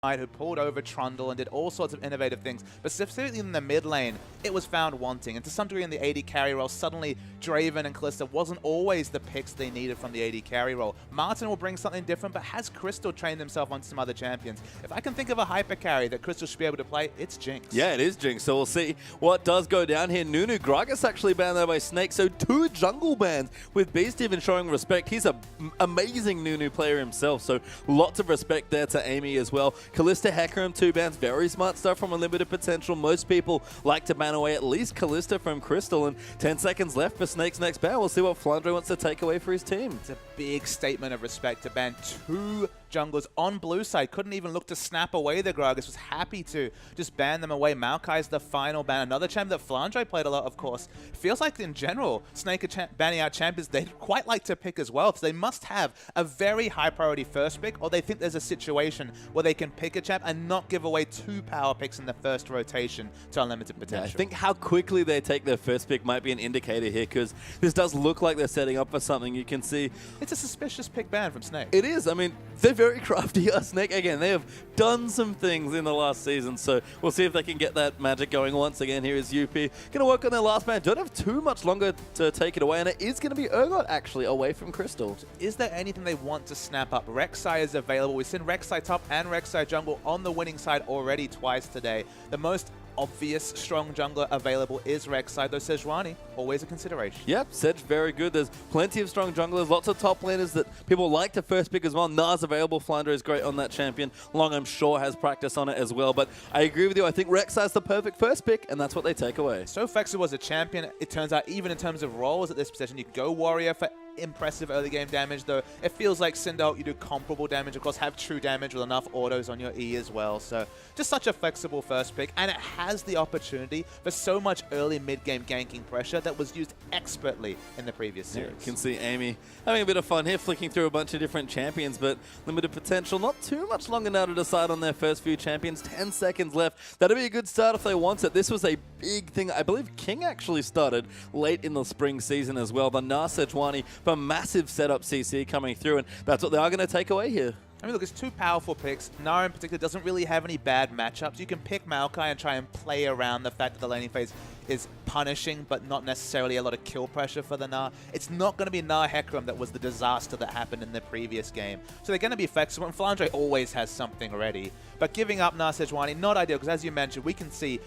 who pulled over Trundle and did all sorts of innovative things, but specifically in the mid lane, it was found wanting. And to some degree in the AD carry role, suddenly Draven and Kalista wasn't always the picks they needed from the AD carry role. Martin will bring something different, but has Crystal trained himself on some other champions? If I can think of a hyper carry that Crystal should be able to play, it's Jinx. Yeah, it is Jinx, so we'll see what does go down here. Nunu, Gragas actually banned there by Snake, so 2 jungle bans with Beast even showing respect. He's an amazing Nunu player himself, so lots of respect there to Amy as well. Kalista, Hecarim, 2 bans, very smart stuff from Unlimited Potential. Most people like to ban away at least Kalista from Crystal, and 10 seconds left for Snake's next ban. We'll see what Flandre wants to take away for his team. It's a big statement of respect to ban 2 junglers on blue side. Couldn't even look to snap away the Gragas, was happy to just ban them away. Maokai's the final ban. Another champion that Flandre played a lot, of course. Feels like in general, Snake are banning out champions they'd quite like to pick as well. So they must have a very high priority first pick, or they think there's a situation where they can pick a champ and not give away 2 power picks in the first rotation to Unlimited Potential. Yeah, I think how quickly they take their first pick might be an indicator here, because this does look like they're setting up for something. You can see it's a suspicious pick ban from Snake. It is. I mean, they're very crafty. Snake, again, they have done some things in the last season, so we'll see if they can get that magic going once again. Here is UP. Going to work on their last ban. Don't have too much longer to take it away, and it is going to be Urgot actually away from Crystal. Is there anything they want to snap up? Rek'Sai is available. We've seen Rek'Sai top and Rek'Sai jungle on the winning side already twice today. The most obvious strong jungler available is Rek'Sai, though Sejuani, always a consideration. Yep, Sej very good. There's plenty of strong junglers, lots of top laners that people like to first pick as well. Nars available, Flandre is great on that champion. Long, I'm sure, has practice on it as well, but I agree with you. I think Rek'Sai is the perfect first pick, and that's what they take away. So flexible as a champion, it turns out even in terms of roles at this position, you can go Warrior for impressive early game damage, though it feels like Syndicate, you do comparable damage, of course have true damage with enough autos on your E as well, so just such a flexible first pick, and it has the opportunity for so much early mid-game ganking pressure that was used expertly in the previous series. Yeah, you can see Amy having a bit of fun here, flicking through a bunch of different champions, but Limited Potential, not too much longer now to decide on their first few champions. 10 seconds left. That'll be a good start if they want it. This was a big thing. I believe King actually started late in the spring season as well. The Nars Sejuani for massive setup CC coming through, and that's what they are going to take away here. I mean, look, it's 2 powerful picks. Nara in particular doesn't really have any bad matchups. You can pick Maokai and try and play around the fact that the laning phase is punishing, but not necessarily a lot of kill pressure for the Nara. It's not going to be Nara Hecarim that was the disaster that happened in the previous game. So they're going to be flexible, and Flandre always has something ready. But giving up Nars Sejuani, not ideal, because as you mentioned, we can see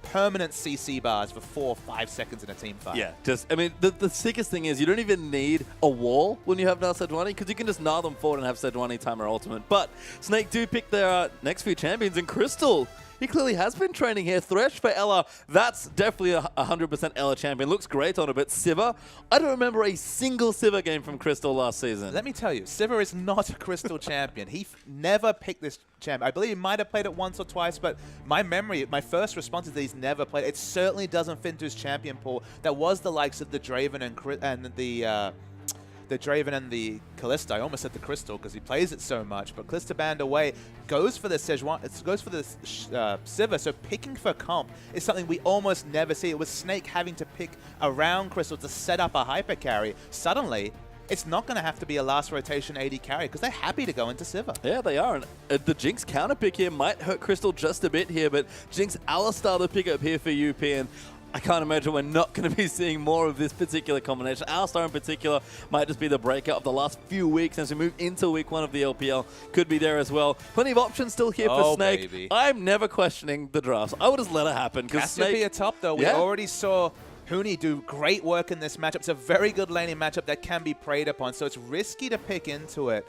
permanent CC bars for 4 or 5 seconds in a team fight. Yeah, just, I mean, the sickest thing is you don't even need a wall when you have Nars Sejuani, because you can just gnaw them forward and have Sejuani timer ultimate. But Snake do pick their next few champions, and Crystal, he clearly has been training here. Thresh for Ella, that's definitely a 100% Ella champion. Looks great on a bit. Sivir, I don't remember a single Sivir game from Crystal last season. Let me tell you, Sivir is not a Crystal champion. He never picked this champion. I believe he might have played it once or twice, but my memory, my first response is that he's never played it. It certainly doesn't fit into his champion pool. That was the likes of the Draven and the Draven and the Kalista. I almost said the Crystal because he plays it so much, but Kalista banned away, goes for the Sejuani, goes for the Sivir, so picking for comp is something we almost never see. It was Snake having to pick around Crystal to set up a hyper carry. Suddenly, it's not going to have to be a last rotation AD carry because they're happy to go into Sivir. Yeah, they are. And the Jinx counter pick here might hurt Crystal just a bit here, but Jinx Alistar the pick up here for UP, and I can't imagine we're not going to be seeing more of this particular combination. Alistar in particular might just be the breakout of the last few weeks as we move into week 1 of the LPL. Could be there as well. Plenty of options still here for Snake. Baby. I'm never questioning the drafts. I would just let it happen. Cassiopeia top, though. We already saw Huni do great work in this matchup. It's a very good laning matchup that can be preyed upon, so it's risky to pick into it.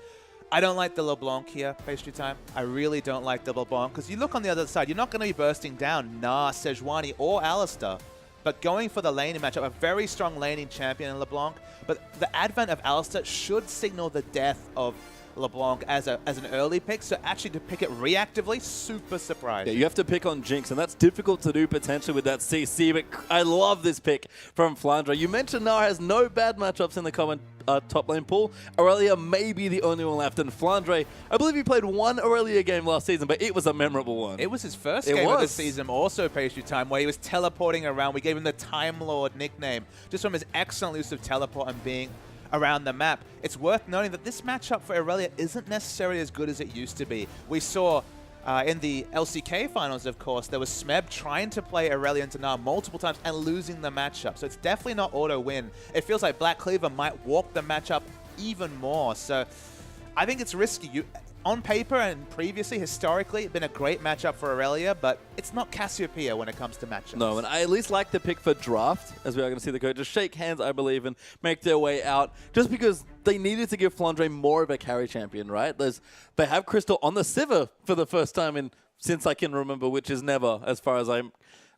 I don't like the LeBlanc here, pastry time. I really don't like the LeBlanc, because you look on the other side, you're not going to be bursting down Nars, Sejuani, or Alistar. But going for the laning matchup, a very strong laning champion in LeBlanc, but the advent of Alistar should signal the death of LeBlanc as an early pick, so actually to pick it reactively, super surprising. Yeah, you have to pick on Jinx, and that's difficult to do potentially with that CC, but I love this pick from Flandre. You mentioned Nara has no bad matchups in the common top lane pool. Aurelia may be the only one left, and Flandre, I believe he played one Aurelia game last season, but it was a memorable one. It was his first game of the season, also pastry time, where he was teleporting around. We gave him the Time Lord nickname, just from his excellent use of teleport and being around the map. It's worth noting that this matchup for Irelia isn't necessarily as good as it used to be. We saw in the LCK finals, of course, there was Smeb trying to play Irelia into Nar multiple times and losing the matchup. So it's definitely not auto-win. It feels like Black Cleaver might walk the matchup even more. So I think it's risky. On paper and previously, historically, it's been a great matchup for Irelia, but it's not Cassiopeia when it comes to matchups. No, and I at least like the pick for draft, as we are going to see the coaches shake hands, I believe, and make their way out, just because they needed to give Flandre more of a carry champion, right? They have Crystal on the Sivir for the first time since I can remember, which is never, as far as I'm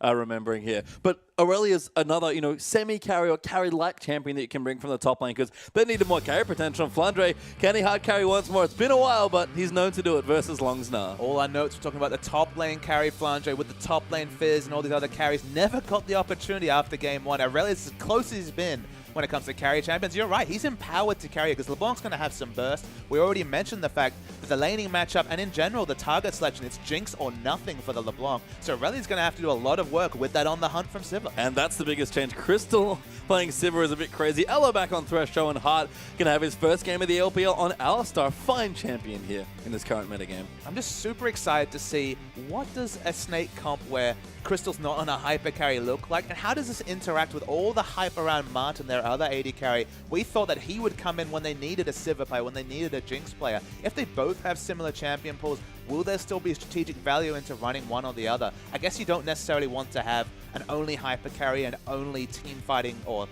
remembering here. But Aurelia's another, semi-carry or carry-like champion that you can bring from the top lane, because they needed more carry potential. And Flandre, can he hard carry once more? It's been a while, but he's known to do it versus Longsnar. All our notes were talking about the top lane carry Flandre with the top lane Fizz and all these other carries. Never got the opportunity after game one. Aurelia's as close as he's been when it comes to carry champions. You're right, he's empowered to carry because LeBlanc's going to have some burst. We already mentioned the fact that the laning matchup and in general the target selection, it's Jinx or nothing for the LeBlanc. So Aurelia's going to have to do a lot of work with that on the hunt from Sivir. And that's the biggest change. Crystal playing Sivir is a bit crazy. Ella back on Thresh, and Hart going to have his first game of the LPL on Alistar. Fine champion here in this current metagame. I'm just super excited to see what does a Snake comp where Crystal's not on a hyper carry look like, and how does this interact with all the hype around Martin, their other AD carry? We thought that he would come in when they needed a Sivir player, when they needed a Jinx player. If they both have similar champion pools, will there still be strategic value into running one or the other? I guess you don't necessarily want to have an only hyper carry and only team fighting or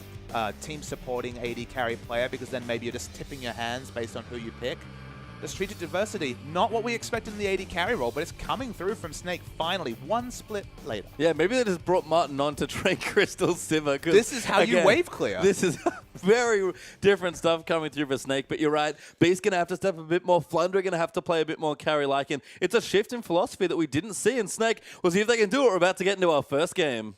team supporting AD carry player, because then maybe you're just tipping your hands based on who you pick. The strategic diversity, not what we expected in the AD carry role, but it's coming through from Snake finally, one split later. Yeah, maybe they just brought Martin on to train Crystal Sivir. This is how you wave clear. This is very different stuff coming through for Snake, but you're right. Beast going to have to step a bit more. Flandre going to have to play a bit more carry-like, and it's a shift in philosophy that we didn't see in Snake. We'll see if they can do it. We're about to get into our first game.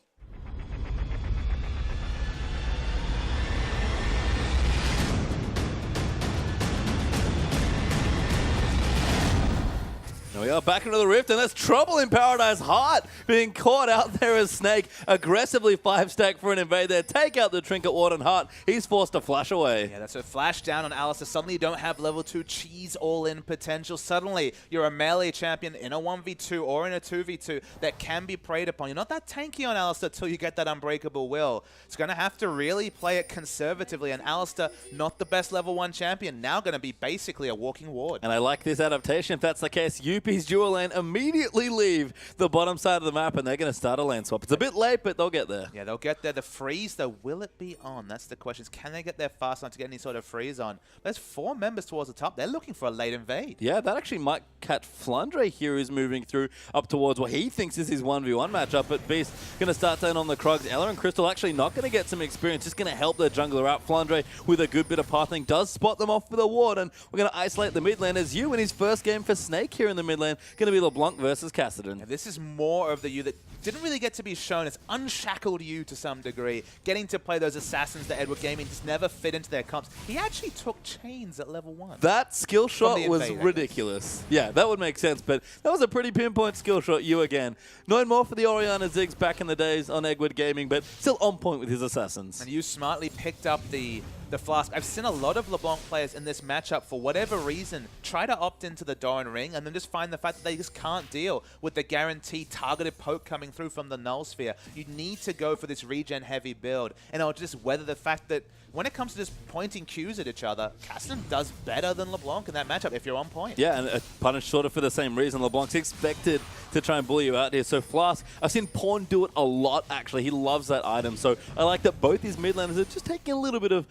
We are back into the Rift, and that's trouble in Paradise. Hart being caught out there as Snake. Aggressively 5-stack for an invade there. Take out the Trinket Ward, and Hart, he's forced to flash away. Yeah, that's a flash down on Alistar. Suddenly you don't have level 2 cheese all-in potential. Suddenly you're a melee champion in a 1v2 or in a 2v2 that can be preyed upon. You're not that tanky on Alistar until you get that Unbreakable Will. It's going to have to really play it conservatively, and Alistar, not the best level 1 champion, now going to be basically a walking ward. And I like this adaptation. If that's the case, UP's dual lane immediately leave the bottom side of the map, and they're going to start a lane swap. It's a bit late, but they'll get there. Yeah, they'll get there. The freeze, though, will it be on? That's the question. Can they get there fast enough to get any sort of freeze on? There's 4 members towards the top. They're looking for a late invade. Yeah, that actually might catch Flandre here, who's moving through up towards what he thinks is his 1v1 matchup, but Beast going to start down on the Krogs. Ella and Crystal actually not going to get some experience, just going to help their jungler out. Flandre, with a good bit of pathing, does spot them off with a ward, and we're going to isolate the mid lane as you in his first game for Snake here in the mid lane. Going to be LeBlanc versus Kassadin. Yeah, this is more of the you that didn't really get to be shown. It's unshackled you to some degree. Getting to play those assassins that Edward Gaming just never fit into their comps. He actually took chains at level 1. That skill shot was ridiculous. Yeah, that would make sense, but that was a pretty pinpoint skill shot, you again. Known more for the Orianna Ziggs back in the days on Edward Gaming, but still on point with his assassins. And you smartly picked up the Flask. I've seen a lot of LeBlanc players in this matchup, for whatever reason, try to opt into the Doran Ring and then just find the fact that they just can't deal with the guaranteed targeted poke coming through from the Null Sphere. You need to go for this regen heavy build, and I'll just weather the fact that when it comes to just pointing Qs at each other, Kassadin does better than LeBlanc in that matchup if you're on point. Yeah, and punished sort of for the same reason. LeBlanc's expected to try and bully you out here. So Flask, I've seen Pawn do it a lot, actually. He loves that item. So I like that both his mid laners are just taking a little bit of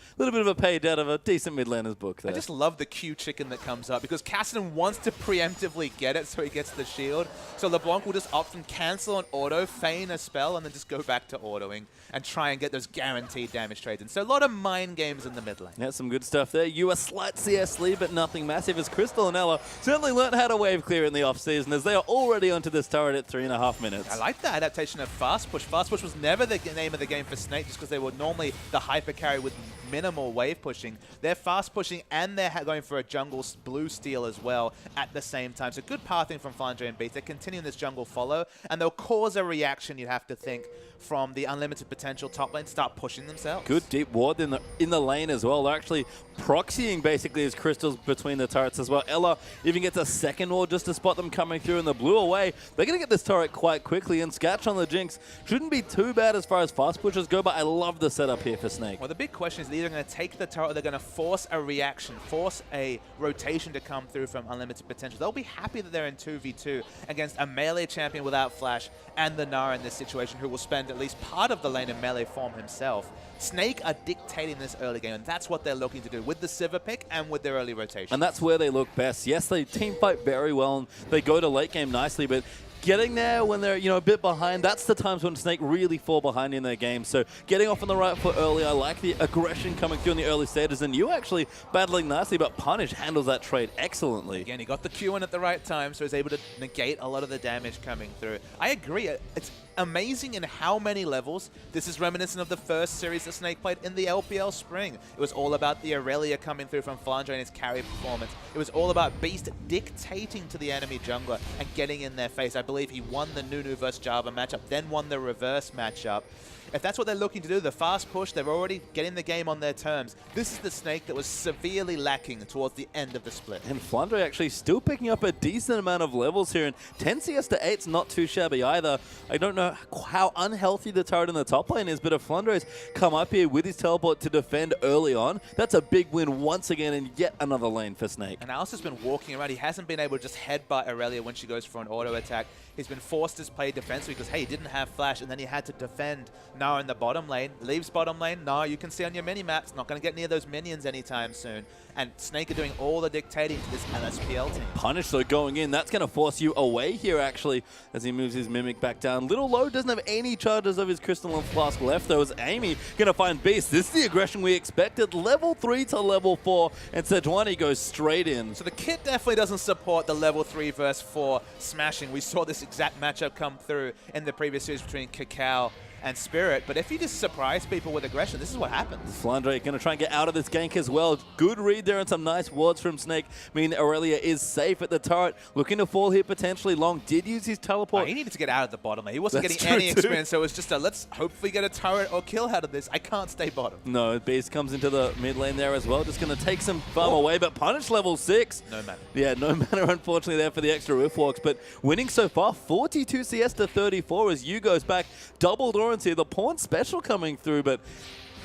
a page out of a decent mid laner's book there. I just love the Q chicken that comes up, because Kassadin wants to preemptively get it so he gets the shield. So LeBlanc will just often cancel an auto, feign a spell, and then just go back to autoing and try and get those guaranteed damage trades in. So a lot of mind games in the mid lane. Yeah, some good stuff there. You a slight CS lead, but nothing massive, as Crystal and Ella certainly learned how to wave clear in the off-season, as they are already onto this turret at 3.5 minutes. I like that adaptation of Fast Push. Fast Push was never the name of the game for Snake, just because they were normally the hyper carry with minimal more wave pushing. They're fast pushing and they're going for a jungle blue steal as well at the same time. So good pathing from Flandre and Beast. They're continuing this jungle follow, and they'll cause a reaction, you'd have to think, from the unlimited potential top lane to start pushing themselves. Good deep ward in the lane as well. They're actually proxying basically his crystals between the turrets as well. Ella even gets a second ward just to spot them coming through, and the blue away. They're going to get this turret quite quickly, and Scatch on the Jinx shouldn't be too bad as far as fast pushes go, but I love the setup here for Snake. Well, the big question is they're either going to take the turret or they're going to force a reaction, force a rotation to come through from unlimited potential. They'll be happy that they're in 2v2 against a melee champion without flash and the Nara in this situation, who will spend at least part of the lane in melee form himself. Snake are dictating this early game, and that's what they're looking to do with the Sivir pick and with their early rotation. And that's where they look best. Yes, they team fight very well, and they go to late game nicely, but getting there when they're, a bit behind, that's the times when Snake really fall behind in their game. So getting off on the right foot early, I like the aggression coming through in the early stages, and you actually battling nicely, but Punish handles that trade excellently. Again, he got the Q in at the right time, so he's able to negate a lot of the damage coming through. I agree. It's amazing in how many levels this is reminiscent of the first series that Snake played in the LPL spring. It was all about the Aurelia coming through from Flandre and his carry performance. It was all about Beast dictating to the enemy jungler and getting in their face. I believe he won the Nunu versus Java matchup, then won the reverse matchup. If that's what they're looking to do, the fast push, they're already getting the game on their terms. This is the Snake that was severely lacking towards the end of the split. And Flandre actually still picking up a decent amount of levels here, and 10 CS to 8's not too shabby either. I don't know how unhealthy the turret in the top lane is, but if Flandre's come up here with his teleport to defend early on, that's a big win once again in yet another lane for Snake. And Alice has been walking around. He hasn't been able to just headbutt Aurelia when she goes for an auto attack. He's been forced to play defensively because, hey, he didn't have flash, and then he had to defend Nara in the bottom lane. Leaves bottom lane. Nara, you can see on your mini-maps, not going to get near those minions anytime soon. And Snake are doing all the dictating to this LSPL team. Punish, though, going in. That's going to force you away here, actually, as he moves his Mimic back down. Little low, doesn't have any charges of his Crystal and Flask left, though, as Amy going to find Beast. This is the aggression we expected. Level 3 to level 4, and Sejuani goes straight in. So the kit definitely doesn't support the level 3 versus 4 smashing. We saw this exact matchup come through in the previous series between Cacao and Spirit, but if you just surprise people with aggression, this is what happens. Flandre going to try and get out of this gank as well. Good read there and some nice wards from Snake, meaning Aurelia is safe at the turret. Looking to fall here potentially. Long did use his teleport. He needed to get out of the bottom lane. He wasn't getting any experience, so it was just a let's hopefully get a turret or kill out of this. I can't stay bottom. No, Beast comes into the mid lane there as well. Just going to take some farm away, but Punish level 6. No mana. Yeah, no mana unfortunately there for the extra roof walks, but winning so far, 42 CS to 34 as Yu goes back. Double Dorans here. The pawn special coming through, but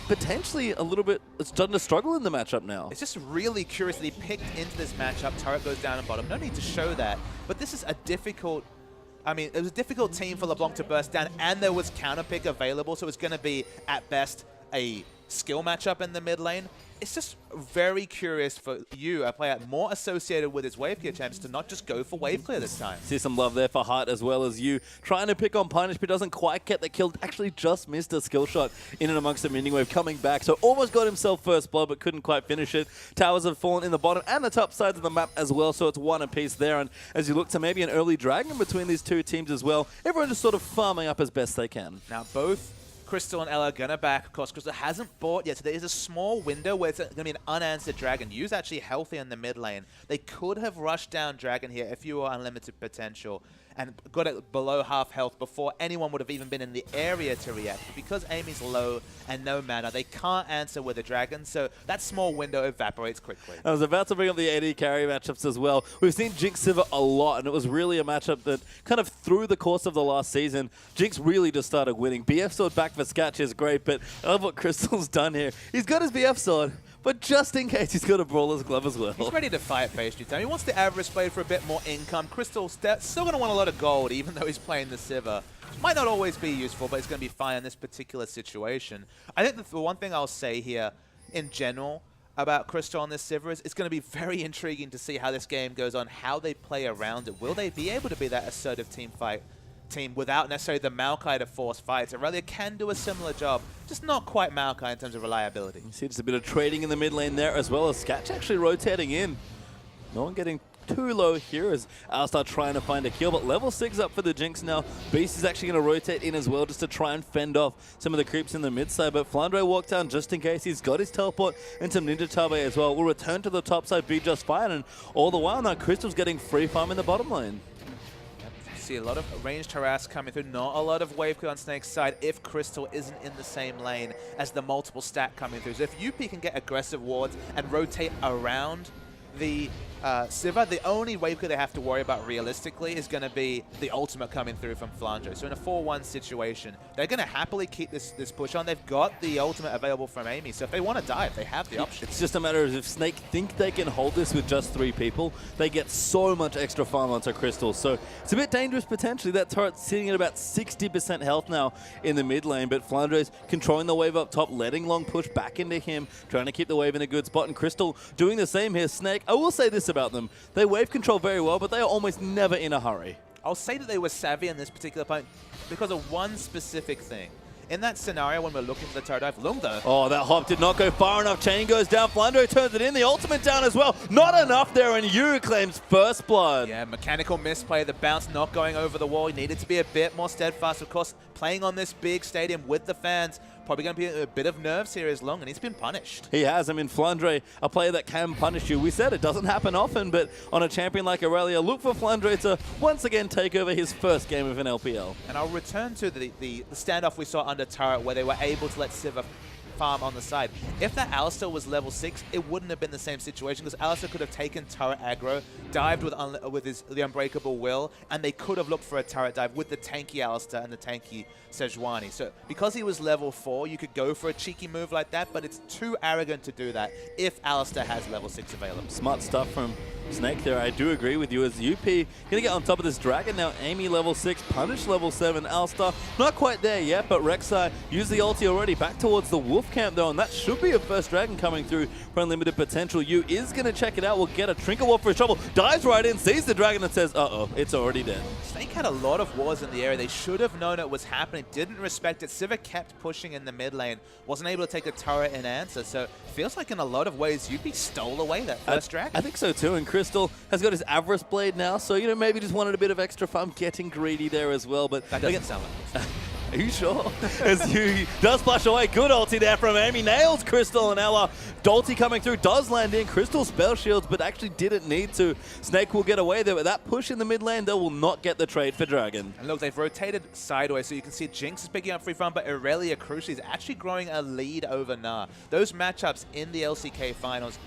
potentially a little bit, it's starting to struggle in the matchup now. It's just really curious that he picked into this matchup. Turret goes down and bottom. No need to show that, but this is a difficult, it was a difficult team for LeBlanc to burst down, and there was counter pick available, so it's going to be, at best, a skill matchup in the mid lane. It's just very curious for you, a player more associated with his wave clear champs, to not just go for wave clear this time. See some love there for Hart as well as you. Trying to pick on Punish, but doesn't quite get the kill. Actually just missed a skill shot in and amongst the minion wave coming back. So almost got himself first blood, but couldn't quite finish it. Towers have fallen in the bottom and the top sides of the map as well, so it's one apiece there. And as you look to maybe an early dragon between these two teams as well, everyone just sort of farming up as best they can. Now both Crystal and Ella are going to back. Of course, Crystal hasn't bought yet, so there is a small window where it's going to be an unanswered Dragon. Yu's actually healthy in the mid lane. They could have rushed down Dragon here if you were unlimited potential and got it below half health before anyone would have even been in the area to react. But because Amy's low and no mana, they can't answer with a Dragon, so that small window evaporates quickly. I was about to bring up the AD carry matchups as well. We've seen Jinx Sivir a lot, and it was really a matchup that kind of through the course of the last season, Jinx really just started winning. BF Sword back for Scatch is great, but I love what Crystal's done here. He's got his BF Sword, but just in case, he's got a Brawler's Glove as well. He's ready to fight face time. He wants the Avarice Blade for a bit more income. Crystal's still going to want a lot of gold, even though he's playing the Sivir. Might not always be useful, but it's going to be fine in this particular situation. I think the one thing I'll say here, in general, about Crystal on this Sivir is it's going to be very intriguing to see how this game goes on, how they play around it. Will they be able to be that assertive team without necessarily the Maokai to force fights? Aurelia can do a similar job, just not quite Maokai in terms of reliability. You see just a bit of trading in the mid lane there, as well as Scatch actually rotating in. No one getting too low here as Alistar trying to find a kill, but level 6 up for the Jinx now. Beast is actually going to rotate in as well just to try and fend off some of the creeps in the mid side, but Flandre walked down just in case. He's got his teleport and some Ninja Tabe as well. Will return to the top side, be just fine, and all the while now Crystal's getting free farm in the bottom lane. See a lot of ranged harass coming through, not a lot of wave clear on Snake's side if Crystal isn't in the same lane as the multiple stack coming through. So if UP can get aggressive wards and rotate around the Sivir, the only wave clear they have to worry about realistically is going to be the ultimate coming through from Flandre. So in a 4-1 situation, they're going to happily keep this push on. They've got the ultimate available from Amy, so if they want to dive, they have the option. It's just a matter of if Snake think they can hold this with just 3 people, they get so much extra farm onto Crystal. So it's a bit dangerous potentially. That turret's sitting at about 60% health now in the mid lane, but Flandre's controlling the wave up top, letting Long push back into him, trying to keep the wave in a good spot, and Crystal doing the same here. Snake, I will say this about them. They wave control very well, but they are almost never in a hurry. I'll say that they were savvy in this particular point because of one specific thing. In that scenario when we're looking for the turret dive, Lungda. Oh, that hop did not go far enough. Chain goes down. Flandre turns it in. The ultimate down as well. Not enough there, and Yu claims first blood. Yeah, mechanical misplay. The bounce not going over the wall. He needed to be a bit more steadfast. Of course, playing on this big stadium with the fans, probably going to be a bit of nerves here as Long, and he's been punished. He has. I mean, Flandre, a player that can punish you. We said it doesn't happen often, but on a champion like Aurelia, look for Flandre to once again take over his first game of an LPL. And I'll return to the standoff we saw under turret where they were able to let Sivir farm on the side. If that Alistar was level 6, it wouldn't have been the same situation because Alistar could have taken turret aggro, dived with the Unbreakable Will, and they could have looked for a turret dive with the tanky Alistar and the tanky Sejuani. So because he was level 4, you could go for a cheeky move like that, but it's too arrogant to do that if Alistar has level 6 available. Smart stuff from Snake there. I do agree with you as UP going to get on top of this Dragon now. Amy level 6, Punish level 7, Alistar not quite there yet, but Rek'Sai used the ulti already back towards the Wolf camp though, and that should be a first Dragon coming through for unlimited potential. Yu is going to check it out. Will get a Trinket Wall for his trouble. Dives right in, sees the Dragon and says, uh-oh, it's already dead. Snake had a lot of wards in the area. They should have known it was happening, didn't respect it. Sivir kept pushing in the mid lane, wasn't able to take a turret in answer, so feels like in a lot of ways UP stole away that first Dragon. I think so too, and Crystal has got his Avarice Blade now, so you know maybe just wanted a bit of extra fun, getting greedy there as well. But that doesn't sound like it. Are you sure? As Yu does flash away. Good ulti there from Amy. Nails Crystal, and Ella. Dolty coming through. Does land in. Crystal spell shields, but actually didn't need to. Snake will get away there. With that push in the mid lane, they will not get the trade for Dragon. And look, they've rotated sideways, so you can see Jinx is picking up free farm, but Aurelia crucially is actually growing a lead over Nah. Those matchups in the LCK finals,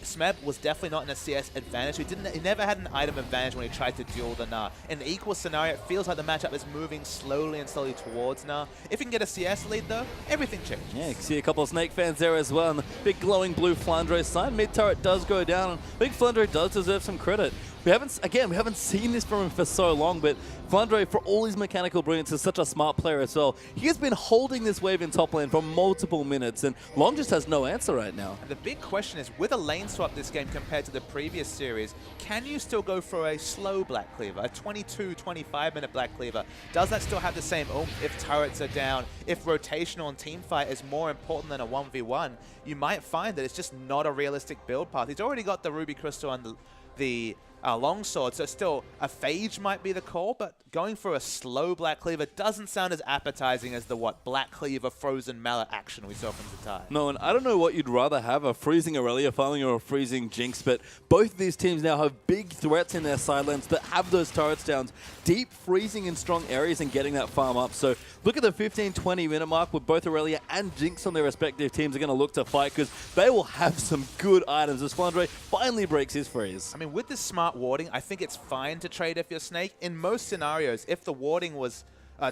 Smeb was definitely not in a CS advantage. He never had an item advantage when he tried to duel the Nah. In an equal scenario, it feels like the matchup is moving slowly towards Nah. If you can get a CS lead though, everything changes. Yeah, you can see a couple of Snake fans there as well, and the big glowing blue Flandre sign. Mid turret does go down, and I think Flandre does deserve some credit. We haven't seen this from him for so long, but Flandre, for all his mechanical brilliance, is such a smart player as well. He has been holding this wave in top lane for multiple minutes, and Long just has no answer right now. And the big question is, with a lane swap this game compared to the previous series, can you still go for a slow Black Cleaver, a 22, 25-minute Black Cleaver? Does that still have the same oomph if turrets are down? If rotational and team fight is more important than a 1v1, you might find that it's just not a realistic build path. He's already got the Ruby Crystal and the longsword, so still a phage might be the call, but going for a slow Black Cleaver doesn't sound as appetizing as the Black Cleaver frozen mallet action we saw from Zatai. No, and I don't know what you'd rather have, a freezing Aurelia farming or a freezing Jinx, but both of these teams now have big threats in their side lanes that have those turrets down, deep freezing in strong areas and getting that farm up. So look at the 15-20 minute mark with both Aurelia and Jinx on their respective teams are going to look to fight because they will have some good items as Flandre finally breaks his freeze. I mean, with this smart warding, I think it's fine to trade if you're Snake. In most scenarios, if the warding was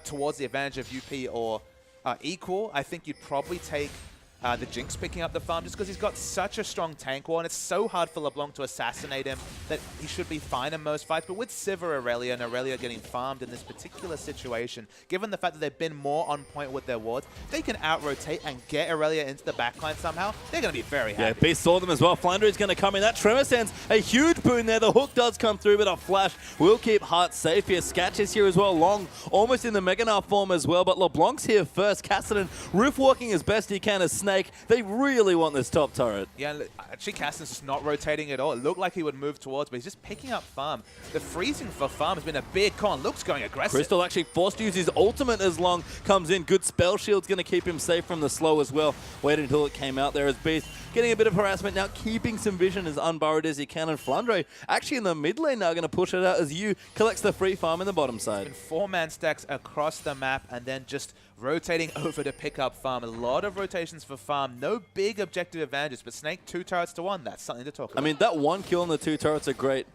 towards the advantage of UP or equal, I think you'd probably take the Jinx picking up the farm just because he's got such a strong tank wall, and it's so hard for LeBlanc to assassinate him that he should be fine in most fights. But with Sivir Aurelia and Aurelia getting farmed in this particular situation, given the fact that they've been more on point with their wards, they can out-rotate and get Aurelia into the backline somehow, they're going to be very happy. Yeah, Beast saw them as well. Flandre is going to come in. That Tremor sends a huge boon there. The hook does come through, but a flash will keep Heart safe here. Sketch is here as well. Long almost in the Mega Gnar form as well, but LeBlanc's here first. Cassidy roof walking as best he can as Snake Snake. They really want this top turret. Yeah, look, actually Castan's just not rotating at all. It looked like he would move towards, but he's just picking up farm. The freezing for farm has been a big con. Luke's going aggressive. Crystal actually forced to use his ultimate as Long comes in. Good spell shield's going to keep him safe from the slow as well. Waited until it came out there as Beast getting a bit of harassment now, keeping some vision as unburrowed as he can. And Flandre actually in the mid lane now going to push it out as you collects the free farm in the bottom side. 4-man stacks across the map and then just rotating over to pick up farm. A lot of rotations for farm. No big objective advantages, but Snake 2 turrets to 1. That's something to talk about. I mean, that 1 kill and the 2 turrets are great.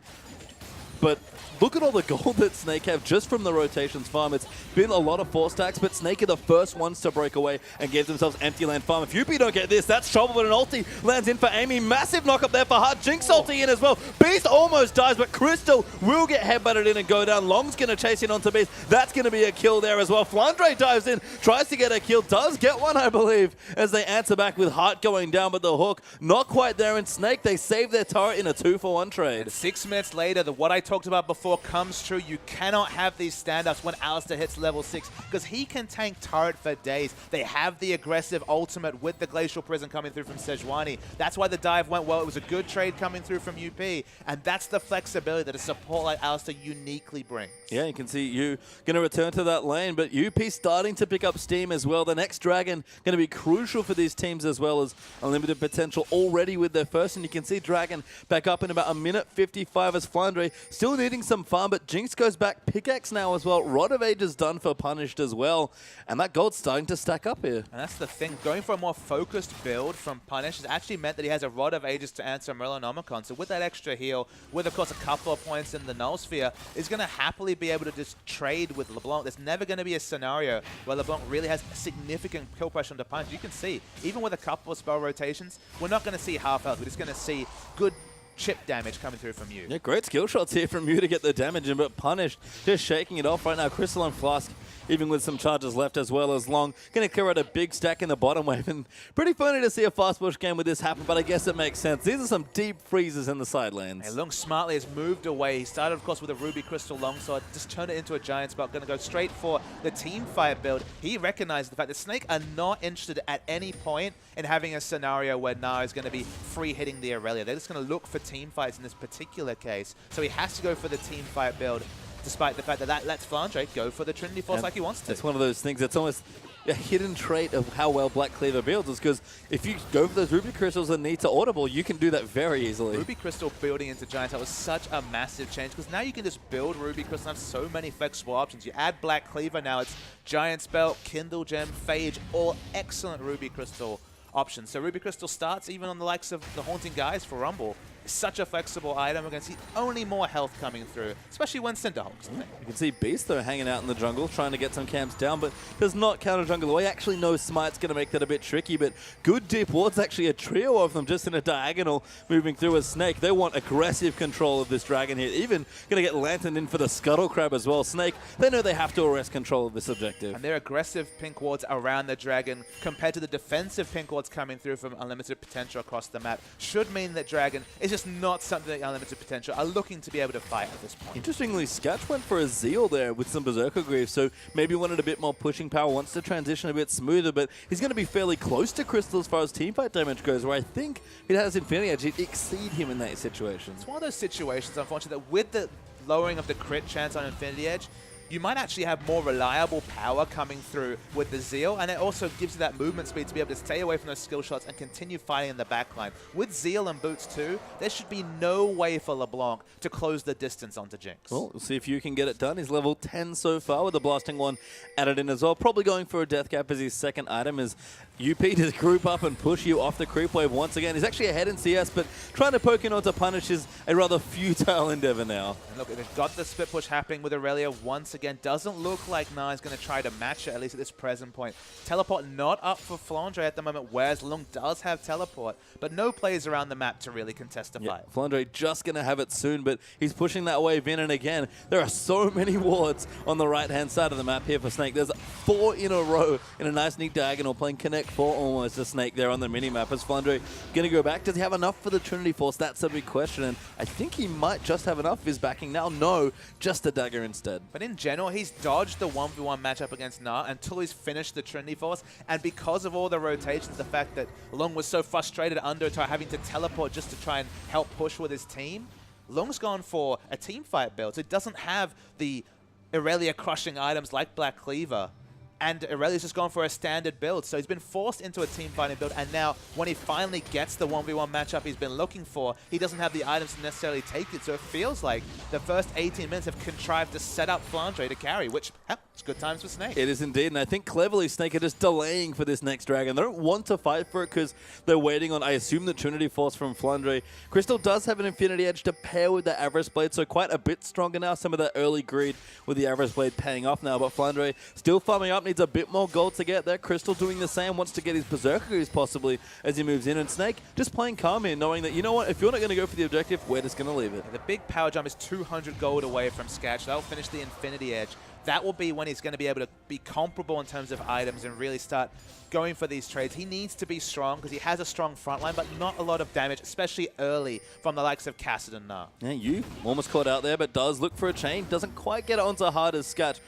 But look at all the gold that Snake have just from the rotations farm. It's been a lot of 4 stacks, but Snake are the first ones to break away and give themselves empty land farm. If UP don't get this, that's trouble, but an ulti lands in for Amy. Massive knock up there for Hart. Jinx ulti in as well. Beast almost dies, but Crystal will get headbutted in and go down. Long's going to chase in onto Beast. That's going to be a kill there as well. Flandre dives in, tries to get a kill, does get one, I believe, as they answer back with Hart going down, but the hook not quite there. And Snake, they save their turret in a 2-for-1 trade. And 6 minutes later, what I talked about before comes true. You cannot have these standups when Alistair hits level 6 because he can tank turret for days. They have the aggressive ultimate with the Glacial Prison coming through from Sejuani. That's why the dive went well. It was a good trade coming through from UP, and that's the flexibility that a support like Alistair uniquely brings. Yeah, you can see you going to return to that lane, but UP starting to pick up steam as well. The next Dragon going to be crucial for these teams as well as unlimited potential already with their first, and you can see Dragon back up in about 1:55 as Flandre still needing some farm, but Jinx goes back. Pickaxe now as well. Rod of Ages done for Punished as well, and that gold's starting to stack up here. And that's the thing. Going for a more focused build from Punish has actually meant that he has a Rod of Ages to answer Merlinomicon. So with that extra heal, with of course a couple of points in the Null Sphere, is going to happily be able to just trade with LeBlanc. There's never going to be a scenario where LeBlanc really has significant kill pressure on the Punish. You can see, even with a couple of spell rotations, we're not going to see half health. We're just going to see good chip damage coming through from you. Yeah, great skill shots here from you to get the damage in, but Punished just shaking it off right now. Crystal and Flask, even with some charges left as well as Long, going to clear out a big stack in the bottom wave. And pretty funny to see a fast push game with this happen, but I guess it makes sense. These are some deep freezes in the side lanes. Hey, Lung smartly has moved away. He started, of course, with a Ruby Crystal Longsword, just turned it into a Giant Spell, going to go straight for the team fight build. He recognized the fact that Snake are not interested at any point in having a scenario where Na is going to be free hitting the Aurelia. They're just going to look for team fights in this particular case. So he has to go for the team fight build, despite the fact that that lets Flandre go for the Trinity Force like he wants to. It's one of those things that's almost a hidden trait of how well Black Cleaver builds, is because if you go for those Ruby Crystals and need to audible, you can do that very easily. Ruby Crystal building into Giant, that was such a massive change, because now you can just build Ruby Crystal and have so many flexible options. You add Black Cleaver now, it's Giant Spell, Kindle Gem, Phage, all excellent Ruby Crystal options. So Ruby Crystal starts even on the likes of the Haunting Guys for Rumble. It's such a flexible item. We're going to see only more health coming through, especially when Cinderhawk's the thing. You can see Beast, though, hanging out in the jungle, trying to get some camps down, but does not counter jungle away. Actually, no Smite's going to make that a bit tricky, but good deep wards, actually a trio of them just in a diagonal moving through as Snake. They want aggressive control of this dragon here. Even going to get Lantern in for the Scuttle Crab as well. Snake, they know they have to arrest control of this objective. And their aggressive pink wards around the dragon compared to the defensive pink wards coming through from Unlimited Potential across the map should mean that Dragon is just not something that Unlimited Potential are looking to be able to fight at this point. Interestingly, Sketch went for a Zeal there with some Berserker Grief, so maybe wanted a bit more pushing power, wants to transition a bit smoother, but he's going to be fairly close to Crystal as far as teamfight damage goes, where I think it has Infinity Edge, it exceed him in that situation. It's one of those situations, unfortunately, that with the lowering of the crit chance on Infinity Edge, you might actually have more reliable power coming through with the Zeal, and it also gives you that movement speed to be able to stay away from those skill shots and continue fighting in the backline. With Zeal and Boots too, there should be no way for LeBlanc to close the distance onto Jinx. Well, we'll see if you can get it done. He's level 10 so far with the Blasting One added in as well. Probably going for a Death Cap as his second item as UP just group up and push you off the creep wave once again. He's actually ahead in CS, but trying to poke in on to punish is a rather futile endeavor now. And look, they've got the split push happening with Aurelia once again. Doesn't look like Na is going to try to match it, at least at this present point. Teleport not up for Flandre at the moment, whereas Lung does have teleport, but no players around the map to really contest the fight. Flandre just going to have it soon, but he's pushing that wave in, and again, there are so many wards on the right-hand side of the map here for Snake. There's 4 in a row in a nice, neat diagonal, playing Connect 4 almost to Snake there on the mini-map. Is Flandre going to go back? Does he have enough for the Trinity Force? That's a big question, and I think he might just have enough. Is backing now? No, just a dagger instead. But in general, general, he's dodged the 1v1 matchup against Na until he's finished the Trinity Force, and because of all the rotations, the fact that Lung was so frustrated under having to teleport just to try and help push with his team, Lung's gone for a team fight build. So it doesn't have the Irelia crushing items like Black Cleaver, and Irelia's just gone for a standard build. So he's been forced into a team fighting build, and now when he finally gets the 1v1 matchup he's been looking for, he doesn't have the items to necessarily take it. So it feels like the first 18 minutes have contrived to set up Flandre to carry, which, it's good times for Snake. It is indeed, and I think cleverly Snake are just delaying for this next dragon. They don't want to fight for it because they're waiting on, I assume, the Trinity Force from Flandre. Crystal does have an Infinity Edge to pair with the Avarice Blade, so quite a bit stronger now. Some of that early greed with the Avarice Blade paying off now, but Flandre still farming up, needs a bit more gold to get there. Crystal doing the same, wants to get his Berserker possibly as he moves in, and Snake just playing calm here, knowing that, you know what, if you're not going to go for the objective, we're just going to leave it. The big power jump is 200 gold away from Sketch. That'll finish the Infinity Edge. That will be when he's going to be able to be comparable in terms of items and really start going for these trades. He needs to be strong because he has a strong front line, but not a lot of damage, especially early from the likes of Cassidy and Na. Yeah, you almost caught out there, but does look for a chain. Doesn't quite get it onto hard as Sketch.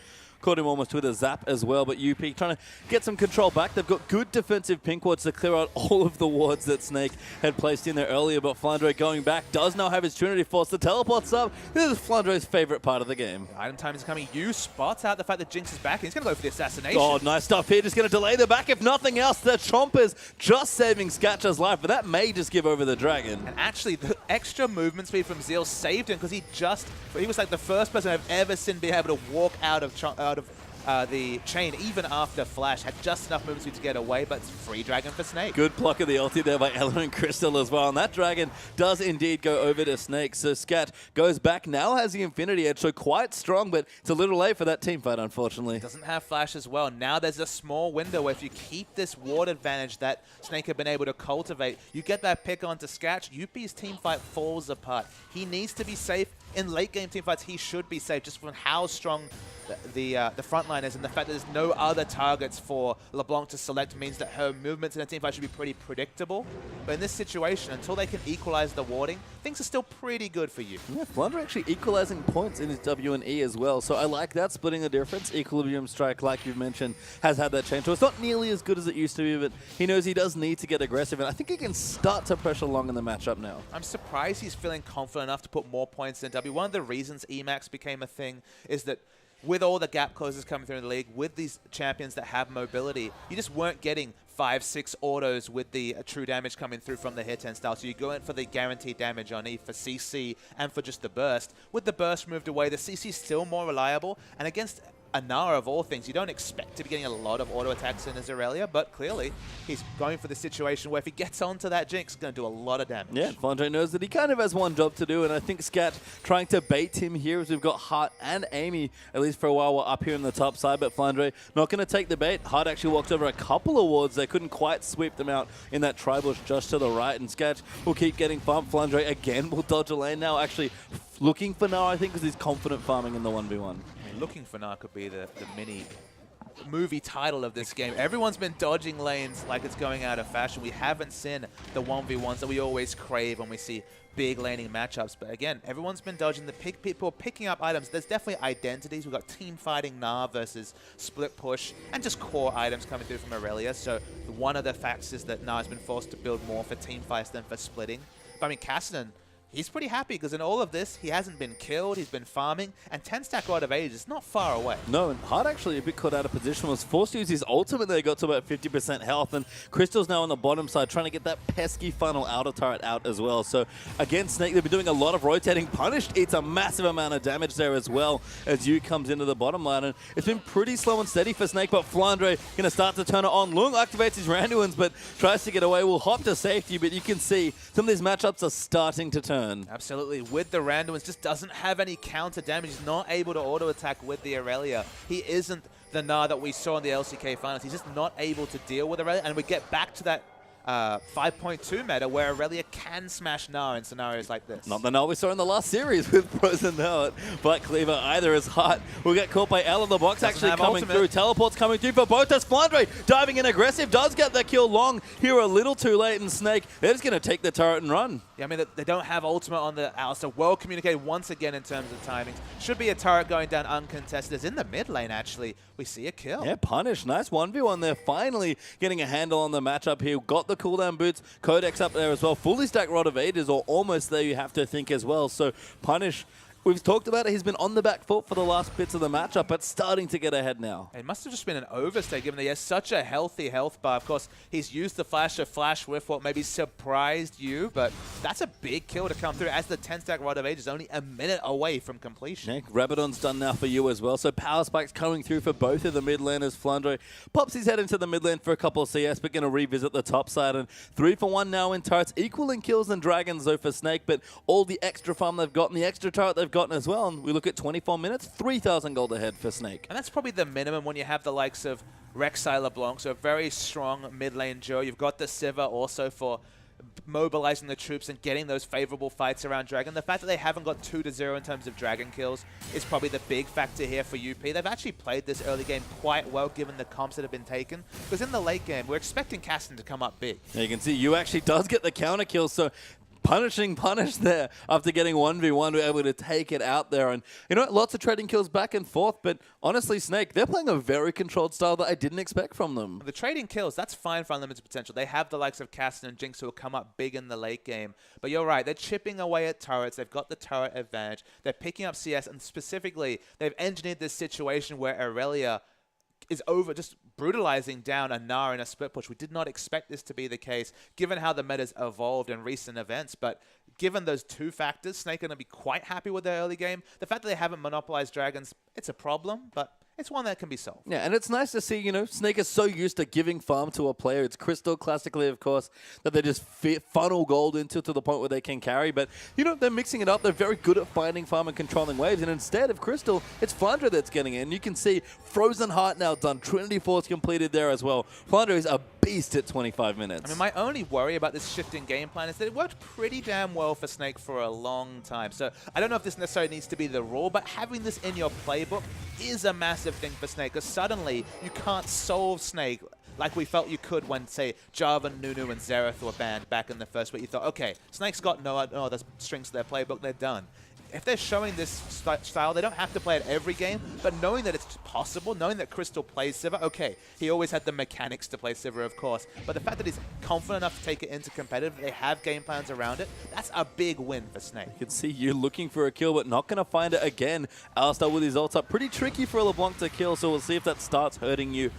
Caught him almost with a zap as well, but UP trying to get some control back. They've got good defensive pink wards to clear out all of the wards that Snake had placed in there earlier, but Flandre going back does now have his Trinity Force. The teleport's up. This is Flandre's favorite part of the game. Item time is coming. You spots out the fact that Jinx is back, and he's going to go for the assassination. Oh, nice stuff here. Just going to delay the back. If nothing else, the Chompers just saving Skatcha's life, but that may just give over the dragon. And actually, the extra movement speed from Zeal saved him because he was like the first person I've ever seen be able to walk out of the chain, even after Flash. Had just enough movement speed to get away, but it's free dragon for Snake. Good pluck of the ulti there by Ellen and Crystal as well, and that dragon does indeed go over to Snake. So Scat goes back, now has the Infinity Edge, so quite strong, but it's a little late for that team fight, unfortunately. Doesn't have Flash as well. Now there's a small window where if you keep this ward advantage that Snake have been able to cultivate, you get that pick onto Sketch, UP's team fight falls apart. He needs to be safe. In late game team fights, he should be safe just from how strong the front line is, and the fact that there's no other targets for LeBlanc to select means that her movements in a team fight should be pretty predictable. But in this situation, until they can equalize the warding, things are still pretty good for you. Yeah, Flandre actually equalizing points in his W and E as well, so I like that, splitting the difference. Equilibrium Strike, like you've mentioned, has had that change. So it's not nearly as good as it used to be, but he knows he does need to get aggressive, and I think he can start to pressure Long in the matchup now. I'm surprised he's feeling confident enough to put more points in W. One of the reasons Emax became a thing is that with all the gap closers coming through in the league, with these champions that have mobility, you just weren't getting 5-6 autos with the true damage coming through from the hit 10 style. So you go in for the guaranteed damage on E for CC and for just the burst. With the burst moved away, the CC is still more reliable, and against Anara of all things, you don't expect to be getting a lot of auto attacks in Aurelia, but clearly he's going for the situation where if he gets onto that Jinx, it's going to do a lot of damage. Yeah, Flandre knows that he kind of has one job to do, and I think Scat trying to bait him here as we've got Hart and Amy, at least for a while, we're up here on the top side, but Flandre not going to take the bait. Hart actually walked over a couple of wards. They couldn't quite sweep them out in that tri-bush just to the right, and Scat will keep getting farmed. Flandre again will dodge a lane now, actually looking for now, I think, because he's confident farming in the 1v1. Looking for now could be the mini movie title of this game. Everyone's been dodging lanes like it's going out of fashion. We haven't seen the 1v1s that we always crave when we see big laning matchups. But again, everyone's been dodging the people picking up items. There's definitely identities. We've got team fighting Na versus split push and just core items coming through from Aurelia. So one of the facts is that Na has been forced to build more for team fights than for splitting. But I mean, Cassidy, he's pretty happy because in all of this, he hasn't been killed, he's been farming, and 10-stack Rod of Ages is not far away. No, and Hart actually a bit caught out of position, was forced to use his ultimate there, got to about 50% health, and Crystal's now on the bottom side trying to get that pesky funnel outer turret out as well. So again, Snake, they've been doing a lot of rotating. Punished, it's a massive amount of damage there as well as Yu comes into the bottom line, and it's been pretty slow and steady for Snake, but Flandre going to start to turn it on. Lung activates his Randuins, but tries to get away, will hop to safety, but you can see some of these matchups are starting to turn. Absolutely. With the Randuins, just doesn't have any counter damage. He's not able to auto attack with the Aurelia. He isn't the Na that we saw in the LCK finals. He's just not able to deal with Aurelia. And we get back to that 5.2 meta where Aurelia can smash Gnar in scenarios like this. Not the Gnar we saw in the last series with Frozen Heart. Black Cleaver either is hot. We'll get caught by L in the box. Doesn't actually coming ultimate. through. Teleport's coming through for both as Flandre diving in aggressive. Does get the kill. Long here a little too late, and Snake, they're just going to take the turret and run. Yeah, I mean, they don't have ultimate on the Alistar. Well communicated once again in terms of timings. Should be a turret going down uncontested. It's in the mid lane, actually. We see a kill. Yeah, Punish. Nice 1v1 there. Finally getting a handle on the matchup here. Got the cooldown boots. Codex up there as well. Fully stacked Rod of Ages, or almost there, you have to think as well. So Punish, we've talked about it. He's been on the back foot for the last bits of the matchup, but starting to get ahead now. It must have just been an overstay, given that he has such a healthy health bar. Of course, he's used the flash to flash with what maybe surprised you, but that's a big kill to come through as the 10-stack Rod of Age is only a minute away from completion. Yeah, Rabadon's done now for you as well. So power spikes coming through for both of the mid laners. Flandre pops his head into the mid lane for a couple of CS, but going to revisit the top side. And 3 for 1 now in turrets, equaling kills and dragons though for Snake, but all the extra farm they've gotten, the extra turret they've gotten as well. And we look at 24 minutes, 3,000 gold ahead for Snake. And that's probably the minimum when you have the likes of Rek'Sai LeBlanc, so a very strong mid lane duo. You've got the Sivir also for mobilizing the troops and getting those favorable fights around Dragon. The fact that they haven't got 2-0 in terms of Dragon kills is probably the big factor here for UP. They've actually played this early game quite well given the comps that have been taken, because in the late game, we're expecting Kasten to come up big. Yeah, you can see you actually does get the counter kill, so Punish there after getting 1v1, we're able to take it out there. And, you know, lots of trading kills back and forth, but honestly, Snake, they're playing a very controlled style that I didn't expect from them. The trading kills, that's fine for unlimited potential. They have the likes of Kasten and Jinx who will come up big in the late game. But you're right, they're chipping away at turrets. They've got the turret advantage. They're picking up CS, and specifically, they've engineered this situation where Aurelia is over just brutalizing down a Gnar in a split push. We did not expect this to be the case, given how the meta's evolved in recent events. But given those two factors, Snake are going to be quite happy with their early game. The fact that they haven't monopolized dragons, it's a problem, but it's one that can be solved. Yeah, and it's nice to see, you know, Snake is so used to giving farm to a player. It's Crystal, classically, of course, that they just funnel gold into to the point where they can carry. But, you know, they're mixing it up. They're very good at finding farm and controlling waves. And instead of Crystal, it's Flandre that's getting in. You can see Frozen Heart now done. Trinity Force completed there as well. Flandre is a beast at 25 minutes. I mean, my only worry about this shifting game plan is that it worked pretty damn well for Snake for a long time. So I don't know if this necessarily needs to be the rule, but having this in your playbook is a massive thing for Snake, because suddenly you can't solve Snake like we felt you could when, say, Jarvan, Nunu, and Xerath were banned back in the first week. You thought, okay, Snake's got no other strings to their playbook, they're done. If they're showing this style, they don't have to play it every game, but knowing that it's possible, knowing that Crystal plays Sivir, okay, he always had the mechanics to play Sivir, of course, but the fact that he's confident enough to take it into competitive, they have game plans around it, that's a big win for Snake. You can see you looking for a kill, but not going to find it again. Alistar with his ult up. Pretty tricky for LeBlanc to kill, so we'll see if that starts hurting you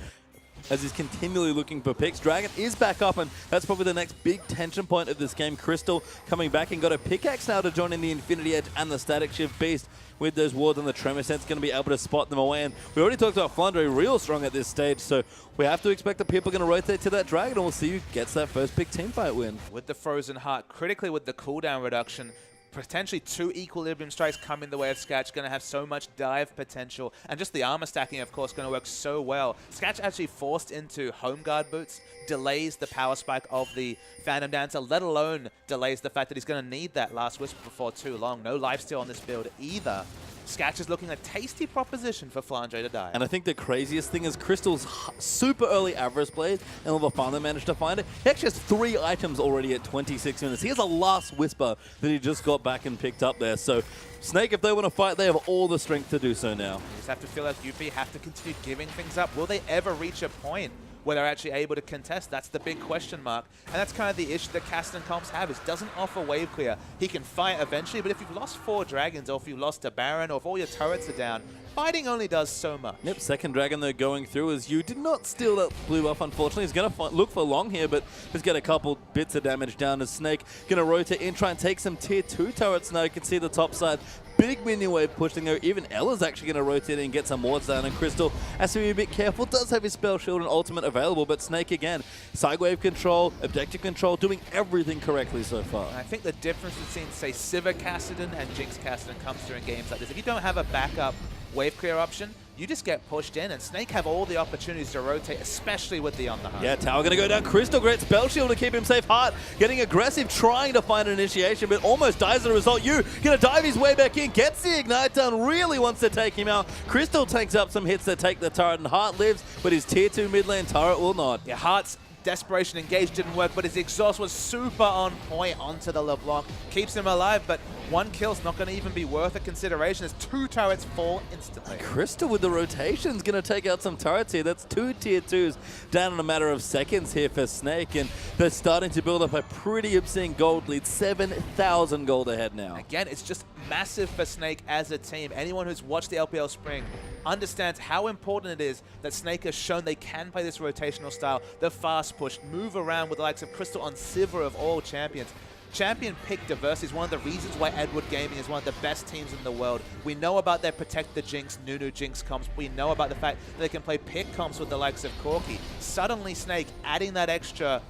as he's continually looking for picks. Dragon is back up, and that's probably the next big tension point of this game. Crystal coming back and got a pickaxe now to join in the Infinity Edge and the Static Shift Beast. With those wards and the Tremor Sense, going to be able to spot them away. And we already talked about Flandre real strong at this stage, so we have to expect that people are going to rotate to that Dragon, and we'll see who gets that first big teamfight win. With the Frozen Heart, critically with the cooldown reduction, potentially 2 Equilibrium Strikes come in the way of Sketch, going to have so much dive potential. And just the armor stacking, of course, going to work so well. Sketch actually forced into Home Guard boots, delays the power spike of the Phantom Dancer, let alone delays the fact that he's going to need that Last Whisper before too long. No lifesteal on this build either. Sketch is looking a tasty proposition for Flandre to die. And I think the craziest thing is Crystal's super early Avarice Blade, and all the farmer managed to find it. He actually has 3 items already at 26 minutes. He has a Last Whisper that he just got back and picked up there. So Snake, if they want to fight, they have all the strength to do so now. You just have to feel like UP have to continue giving things up. Will they ever reach a point where they're actually able to contest? That's the big question mark. And that's kind of the issue that Kasten comps have, is doesn't offer wave clear. He can fight eventually, but if you've lost 4 dragons, or if you've lost a Baron, or if all your turrets are down, fighting only does so much. Yep, second dragon they're going through is you did not steal that blue buff, unfortunately. He's going to look for long here, but just get a couple bits of damage down as Snake. Going to rotate in, try and take some tier 2 turrets now. You can see the top side. Big minion wave pushing there. Even Ella's actually going to rotate in and get some wards down. And Crystal has to be a bit careful. Does have his spell shield and ultimate available, but Snake again, side wave control, objective control, doing everything correctly so far. And I think the difference between, say, Sivir Kassadin and Jinx Kassadin comes through in games like this. If you don't have a backup wave clear option, you just get pushed in, and Snake have all the opportunities to rotate, especially with the underhand. Yeah, tower going to go down. Crystal, great spell shield to keep him safe. Heart getting aggressive, trying to find an initiation, but almost dies as a result. You going to dive his way back in, gets the ignite down, really wants to take him out. Crystal takes up some hits that take the turret, and Heart lives, but his tier 2 mid lane turret will not. Yeah, Heart's Desperation Engage didn't work, but his exhaust was super on point onto the LeBlanc. Keeps him alive, but one kill's not going to even be worth a consideration as 2 turrets fall instantly. Crystal with the rotation's going to take out some turrets here. That's 2 tier 2s down in a matter of seconds here for Snake, and they're starting to build up a pretty obscene gold lead. 7,000 gold ahead now. Again, it's just massive for Snake as a team. Anyone who's watched the LPL Spring understands how important it is that Snake has shown they can play this rotational style, the fast push, move around with the likes of Crystal on Sivir of all champions. Champion pick diversity is one of the reasons why Edward Gaming is one of the best teams in the world. We know about their Protect the Jinx, Nunu Jinx comps. We know about the fact that they can play pick comps with the likes of Corki. Suddenly Snake adding that extra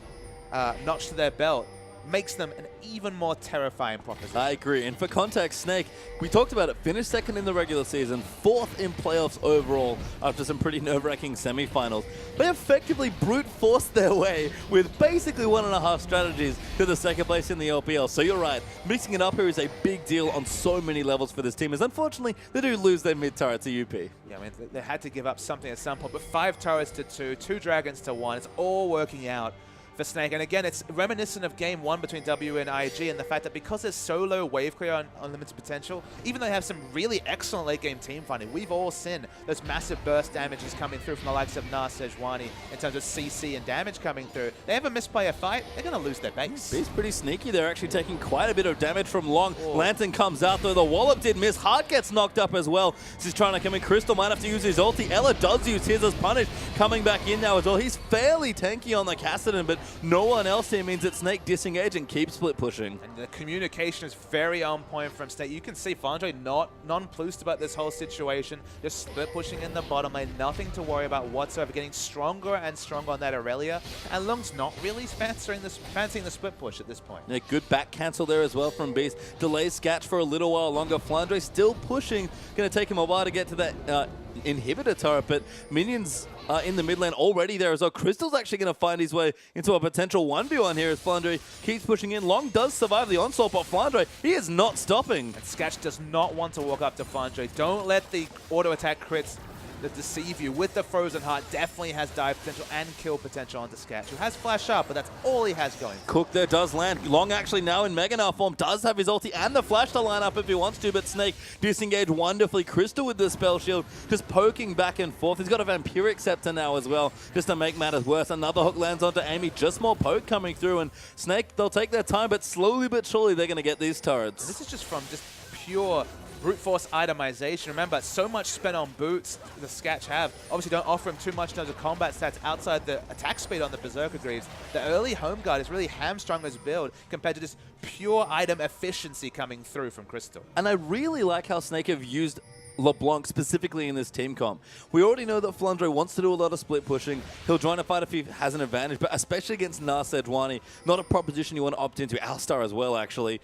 notch to their belt makes them an even more terrifying proposition. I agree. And for context, Snake, we talked about it, finished second in the regular season, 4th in playoffs overall after some pretty nerve-wracking semifinals. They effectively brute forced their way with basically 1.5 strategies to the second place in the LPL. So you're right, mixing it up here is a big deal on so many levels for this team, as unfortunately they do lose their mid turret to UP. Yeah, I mean, they had to give up something at some point, but 5 turrets to 2, 2 dragons to 1, it's all working out for Snake. And again, it's reminiscent of game 1 between W and IG, and the fact that because there's so low wave clear on unlimited potential, even though they have some really excellent late game team fighting, we've all seen those massive burst damages coming through from the likes of Nar Sejuani in terms of CC and damage coming through. They ever misplay a fight, they're going to lose their base. He's pretty sneaky. They're actually taking quite a bit of damage from Long. Oh. Lantern comes out though. The wallop did miss. Heart gets knocked up as well. This is trying to come in. Crystal might have to use his ulti. Ella does use his as punish. Coming back in now as well. He's fairly tanky on the Kassadin, but no one else here means that Snake disengage and keep split pushing. And the communication is very on point from Snake. You can see Flandre not nonplussed about this whole situation, just split pushing in the bottom lane, nothing to worry about whatsoever, getting stronger and stronger on that Aurelia. And Lung's not really fancying the split push at this point. A good back cancel there as well from Beast. Delays Scatch for a little while longer. Flandre still pushing. Going to take him a while to get to that inhibitor turret, but minions in the mid lane already there as well. Crystal's actually going to find his way into a potential 1v1 here as Flandre keeps pushing in. Long does survive the onslaught, but Flandre, he is not stopping. And Scatch does not want to walk up to Flandre. Don't let the auto attack crits that deceive you. With the Frozen Heart, definitely has dive potential and kill potential onto Scatch, who has flash up, but that's all he has going. Cook there does land. Long actually now in Mega Gnar form does have his ulti and the flash to line up if he wants to, but Snake disengaged wonderfully. Crystal with the spell shield, just poking back and forth. He's got a Vampiric Scepter now as well, just to make matters worse. Another hook lands onto Amy, just more poke coming through, and Snake, they'll take their time, but slowly but surely they're going to get these turrets. And this is just from just pure brute force itemization. Remember, so much spent on boots the Scatch have. Obviously don't offer him too much in terms of combat stats outside the attack speed on the Berserker Greaves. The early home guard is really hamstrung his build compared to just pure item efficiency coming through from Crystal. And I really like how Snake have used LeBlanc specifically in this team comp. We already know that Flandre wants to do a lot of split pushing. He'll join a fight if he has an advantage, but especially against Nar Sejuani, not a proposition you want to opt into. Alistar as well, actually.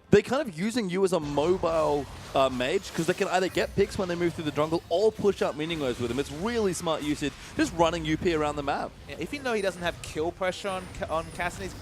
They're kind of using you as a mobile mage because they can either get picks when they move through the jungle or push up minion waves with him. It's really smart usage, just running UP around the map. Yeah, if you know he doesn't have kill pressure on Kassadin,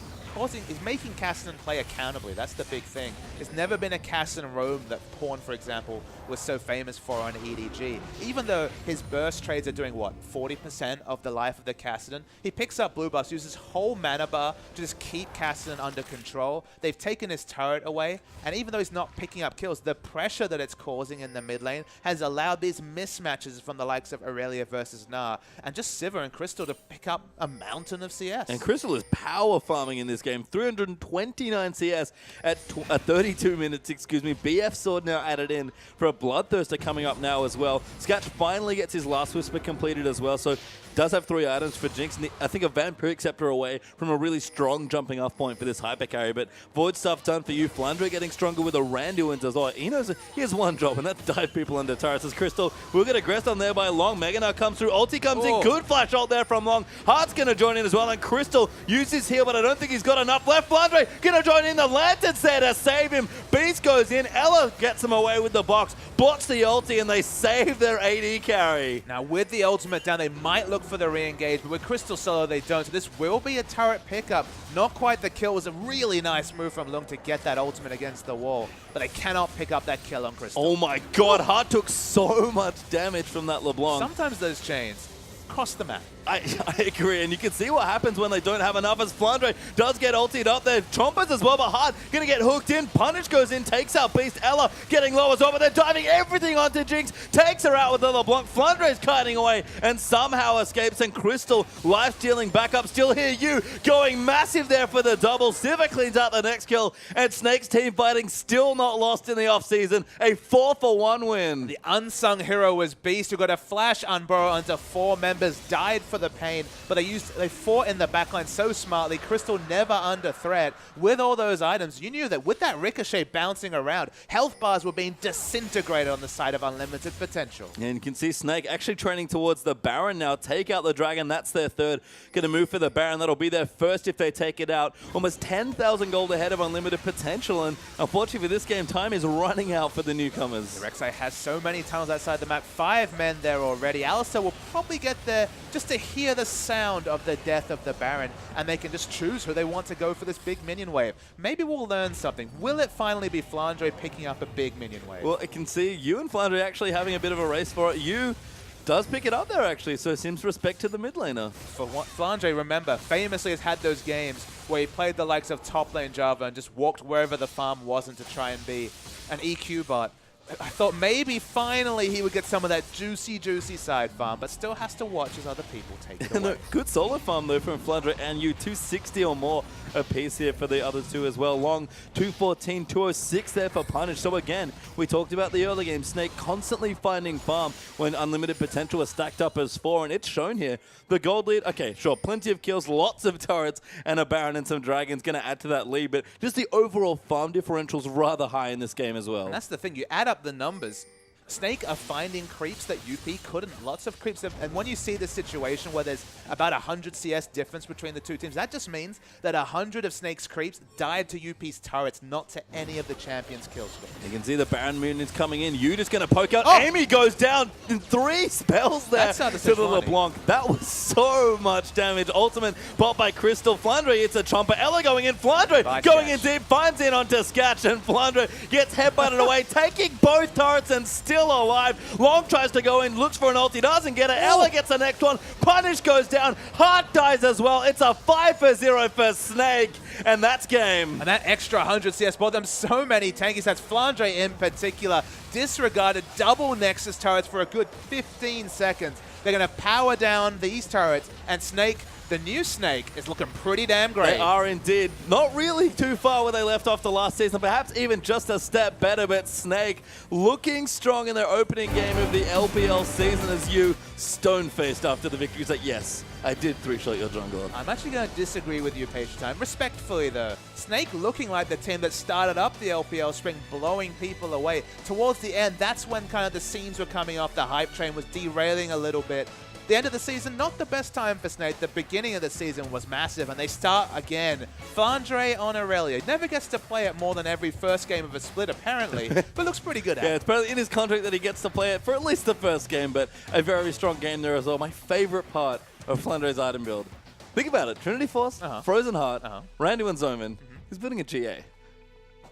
he's making Kassadin play accountably. That's the big thing. There's never been a Kassadin roam that Pawn, for example, was so famous for on EDG. Even though his burst trades are doing, what, 40% of the life of the Kassadin, he picks up blue buffs, uses whole mana bar to just keep Kassadin under control. They've taken his turret away, and even though he's not picking up kills, the pressure that it's causing in the mid lane has allowed these mismatches from the likes of Aurelia versus Nar, and just Sivir and Crystal to pick up a mountain of CS. And Crystal is power farming in this game. 329 CS at 32 minutes, excuse me. BF Sword now added in for a Bloodthirster coming up now as well. Scatch finally gets his last Whisper completed as well, so does have 3 items for Jinx. I think a Vampiric Scepter away from a really strong jumping off point for this hyper carry, but Void stuff done for you. Flandre getting stronger with a Randuin as well. He knows he has one job, and that's dive people under turrets. As Crystal will get aggressed on there by Long. Mega Gnar comes through. Ulti comes in. Good flash ult there from Long. Heart's going to join in as well, and Crystal uses heal, but I don't think he's got got enough left. Flandre gonna join in. The Lantern's there to save him. Beast goes in. Ella gets him away with the box, blocks the ulti, and they save their AD carry. Now, with the ultimate down, they might look for the re-engage, but with Crystal Solo, they don't. So this will be a turret pickup. Not quite the kill. It was a really nice move from Lung to get that ultimate against the wall, but they cannot pick up that kill on Crystal. Oh my god, Hart took so much damage from that LeBlanc. Sometimes those chains cross the map. I agree, and you can see what happens when they don't have enough as Flandre does get ultied up there. Chompers as well, but Hart gonna get hooked in. Punish goes in, takes out Beast. Ella getting low as well, but they're diving everything onto Jinx. Takes her out with the LeBlanc. Flandre's kiting away and somehow escapes, and Crystal life-stealing back up. Still here, you going massive there for the double. Sivir cleans out the next kill, and Snake's team fighting still not lost in the offseason. A 4-for-1 win. The unsung hero was Beast, who got a flash unburrow onto 4 members, died for the pain, but they fought in the backline so smartly. Crystal never under threat. With all those items, you knew that with that Ricochet bouncing around, health bars were being disintegrated on the side of unlimited potential. And you can see Snake actually training towards the Baron now. Take out the Dragon. That's their third. Going to move for the Baron. That'll be their first if they take it out. Almost 10,000 gold ahead of unlimited potential. And unfortunately for this game, time is running out for the newcomers. Rek'Sai has so many tunnels outside the map. 5 men there already. Alistar will probably get there just to hear the sound of the death of the Baron, and they can just choose who they want to go for this big minion wave. Maybe we'll learn something. Will it finally be Flandre picking up a big minion wave? Well, I can see you and Flandre actually having a bit of a race for it. You does pick it up there, actually, so it seems respect to the mid laner. For what, Flandre, remember, famously has had those games where he played the likes of top lane Java and just walked wherever the farm wasn't to try and be an EQ bot. I thought maybe finally he would get some of that juicy side farm, but still has to watch as other people take it away. Good solo farm, though, from Flandre and you. 260 or more apiece here for the other two as well. Long, 214, 206 there for Punish. So again, we talked about the early game. Snake constantly finding farm when unlimited potential is stacked up as 4, and it's shown here. The gold lead, okay, sure, plenty of kills, lots of turrets, and a Baron and some Dragons going to add to that lead, but just the overall farm differential's rather high in this game as well. And that's the thing, you add up the numbers. Snake are finding creeps that UP couldn't. Lots of creeps. And when you see this situation where there's about 100 CS difference between the two teams, that just means that 100 of Snake's creeps died to UP's turrets, not to any of the champions' kill score. You can see the Baron Moon is coming in. You just going to poke out. Oh! Amy goes down in 3 spells there to the LeBlanc. That was so much damage. Ultimate bot by Crystal. Flandre hits a chomper. Ella going in. Flandre going in deep. Finds in onto Sketch, and Flandre gets headbutted away, taking both turrets and still alive. Long tries to go in, looks for an ulti, doesn't get it. Ella gets the next one. Punish goes down. Hart dies as well. It's a 5-for-0 for Snake, and that's game. And that extra 100 CS bought them so many tankies. That's Flandre in particular. Disregarded double Nexus turrets for a good 15 seconds. They're going to power down these turrets, and Snake, the new Snake, is looking pretty damn great. They are indeed. Not really too far where they left off the last season, perhaps even just a step better, but Snake looking strong in their opening game of the LPL season as you stone-faced after the victory. He's like, yes, I did 3-shot your jungler. I'm actually going to disagree with you, Page Time. Respectfully, though. Snake looking like the team that started up the LPL spring, blowing people away. Towards the end, that's when kind of the scenes were coming off. The hype train was derailing a little bit. The end of the season, not the best time for Snake. The beginning of the season was massive, and they start again. Flandre on Aurelia. Never gets to play it more than every first game of a split, apparently, but looks pretty good at it. Yeah, it's probably in his contract that he gets to play it for at least the first game, but a very strong game there as well. My favorite part of Flandre's item build. Think about it. Trinity Force, Frozen Heart, Randy and Zoman. He's building a GA.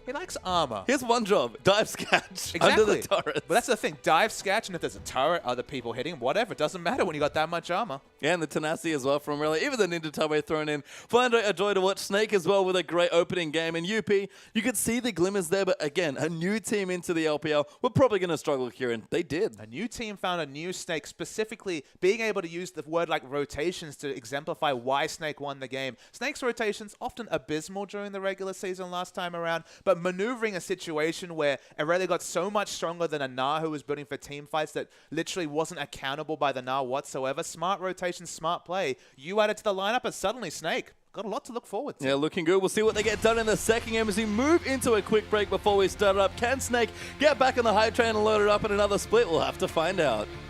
He likes armor. He has one job, dive Sketch under the turret. But that's the thing, dive Sketch, and if there's a turret, other people hitting him, whatever, it doesn't matter when you got that much armor. Yeah, and the tenacity as well from really, even the Ninja Tubway thrown in. Flandre, a joy to watch. Snake as well with a great opening game. And UP, you could see the glimmers there, but again, a new team into the LPL. We're probably going to struggle here, and they did. A new team found a new Snake, specifically being able to use the word like rotations to exemplify why Snake won the game. Snake's rotations, often abysmal during the regular season last time around, but maneuvering a situation where Aurelia got so much stronger than a Gnar who was building for team fights that literally wasn't accountable by the Gnar whatsoever. Smart rotation, smart play. You added to the lineup, and suddenly Snake got a lot to look forward to. Yeah, looking good. We'll see what they get done in the second game as we move into a quick break before we start it up. Can Snake get back on the hype train and load it up in another split? We'll have to find out.